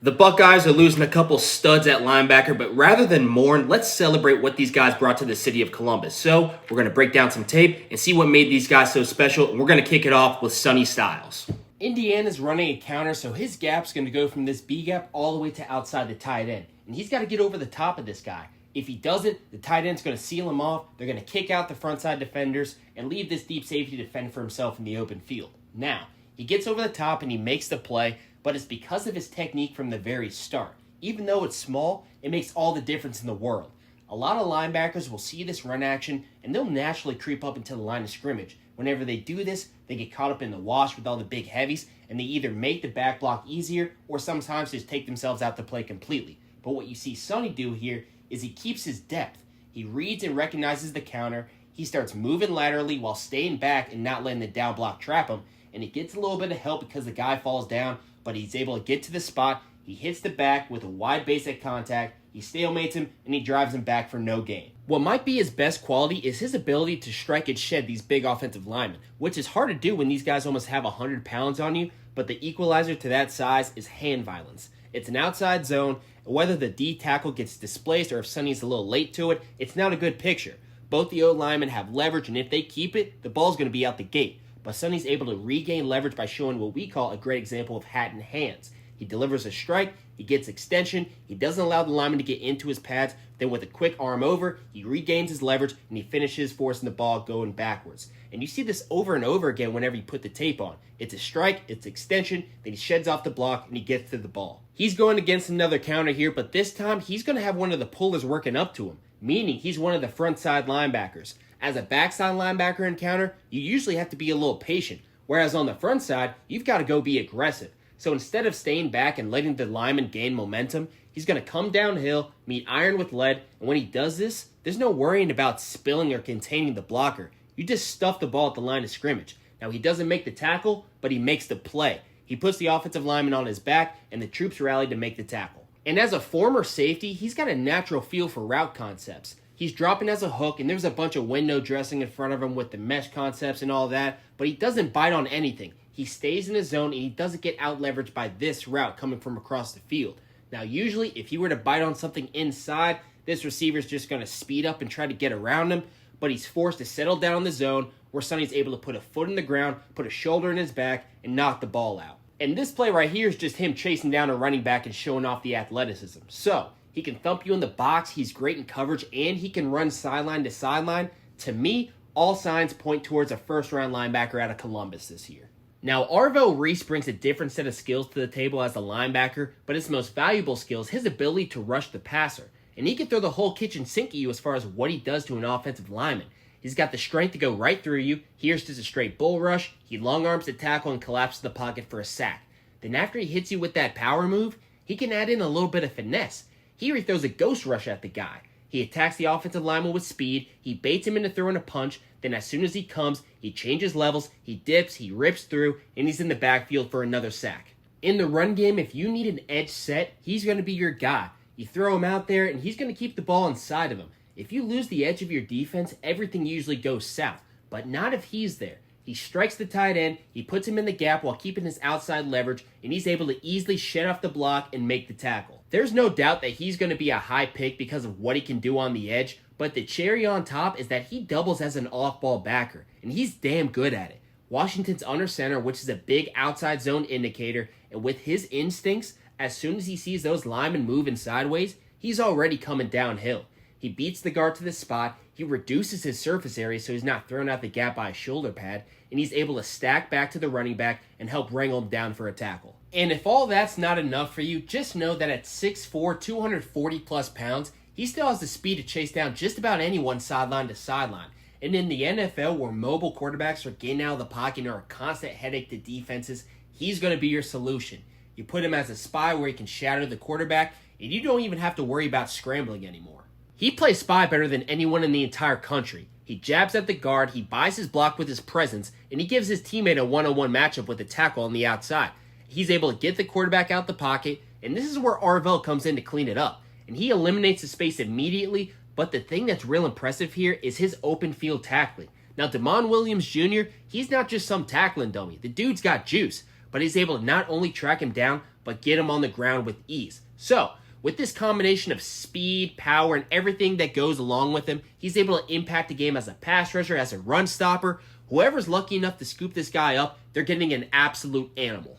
The Buckeyes are losing a couple studs at linebacker, but rather than mourn, let's celebrate what these guys brought to the city of Columbus. So, we're going to break down some tape and see what made these guys so special. And we're going to kick it off with Sonny Styles. Indiana's running a counter, so his gap's going to go from this B gap all the way to outside the tight end. And he's got to get over the top of this guy. If he doesn't, the tight end's going to seal him off. They're going to kick out the front side defenders and leave this deep safety to defend for himself in the open field. Now, he gets over the top and he makes the play, but it's because of his technique from the very start. Even though it's small, it makes all the difference in the world. A lot of linebackers will see this run action, and they'll naturally creep up into the line of scrimmage. Whenever they do this, they get caught up in the wash with all the big heavies, and they either make the back block easier or sometimes just take themselves out the play completely. But what you see Sonny do here is he keeps his depth. He reads and recognizes the counter. He starts moving laterally while staying back and not letting the down block trap him, and he gets a little bit of help because the guy falls down, but he's able to get to the spot. He hits the back with a wide basic contact. He stalemates him, and he drives him back for no gain. What might be his best quality is his ability to strike and shed these big offensive linemen, which is hard to do when these guys almost have 100 pounds on you, but the equalizer to that size is hand violence. It's an outside zone, and whether the D tackle gets displaced or if Sonny's a little late to it, it's not a good picture. Both the O linemen have leverage, and if they keep it, the ball's going to be out the gate. But Sonny's able to regain leverage by showing what we call a great example of hat in hands. He delivers a strike, he gets extension, he doesn't allow the lineman to get into his pads, then with a quick arm over, he regains his leverage, and he finishes forcing the ball going backwards. And you see this over and over again whenever you put the tape on. It's a strike, it's extension, then he sheds off the block, and he gets to the ball. He's going against another counter here, but this time he's going to have one of the pullers working up to him, meaning he's one of the front side linebackers. As a backside linebacker in counter, you usually have to be a little patient, whereas on the front side, you've got to go be aggressive. So instead of staying back and letting the lineman gain momentum, he's going to come downhill, meet iron with lead, and when he does this, there's no worrying about spilling or containing the blocker. You just stuff the ball at the line of scrimmage. Now, he doesn't make the tackle, but he makes the play. He puts the offensive lineman on his back, and the troops rally to make the tackle. And as a former safety, he's got a natural feel for route concepts. He's dropping as a hook, and there's a bunch of window dressing in front of him with the mesh concepts and all that, but he doesn't bite on anything. He stays in his zone, and he doesn't get out-leveraged by this route coming from across the field. Now, usually, if he were to bite on something inside, this receiver's just going to speed up and try to get around him, but he's forced to settle down in the zone where Sonny's able to put a foot in the ground, put a shoulder in his back, and knock the ball out. And this play right here is just him chasing down a running back and showing off the athleticism. So, he can thump you in the box, he's great in coverage, and he can run sideline to sideline. To me, all signs point towards a first-round linebacker out of Columbus this year. Now, Arval Reese brings a different set of skills to the table as a linebacker, but his most valuable skill is his ability to rush the passer. And he can throw the whole kitchen sink at you as far as what he does to an offensive lineman. He's got the strength to go right through you. Here's just a straight bull rush. He long arms the tackle and collapses the pocket for a sack. Then after he hits you with that power move, he can add in a little bit of finesse. Here he throws a ghost rush at the guy. He attacks the offensive lineman with speed. He baits him into throwing a punch. Then as soon as he comes, he changes levels, he dips, he rips through, and he's in the backfield for another sack. In the run game, if you need an edge set, he's going to be your guy. You throw him out there, and he's going to keep the ball inside of him. If you lose the edge of your defense, everything usually goes south. But not if he's there. He strikes the tight end, he puts him in the gap while keeping his outside leverage, and he's able to easily shed off the block and make the tackle. There's no doubt that he's going to be a high pick because of what he can do on the edge, but the cherry on top is that he doubles as an off-ball backer, and he's damn good at it. Washington's under center, which is a big outside zone indicator, and with his instincts, as soon as he sees those linemen moving sideways, he's already coming downhill. He beats the guard to the spot, he reduces his surface area so he's not thrown out the gap by a shoulder pad, and he's able to stack back to the running back and help wrangle him down for a tackle. And if all that's not enough for you, just know that at 6'4", 240 plus pounds, he still has the speed to chase down just about anyone sideline to sideline. And in the NFL, where mobile quarterbacks are getting out of the pocket and are a constant headache to defenses, he's going to be your solution. You put him as a spy where he can shadow the quarterback, and you don't even have to worry about scrambling anymore. He plays spy better than anyone in the entire country. He jabs at the guard, he buys his block with his presence, and he gives his teammate a one-on-one matchup with a tackle on the outside. He's able to get the quarterback out the pocket, and this is where Arvell comes in to clean it up. And he eliminates the space immediately, but the thing that's real impressive here is his open field tackling. Now, Damon Williams Jr., he's not just some tackling dummy. The dude's got juice, but he's able to not only track him down, but get him on the ground with ease. So, with this combination of speed, power, and everything that goes along with him, he's able to impact the game as a pass rusher, as a run stopper. Whoever's lucky enough to scoop this guy up, they're getting an absolute animal.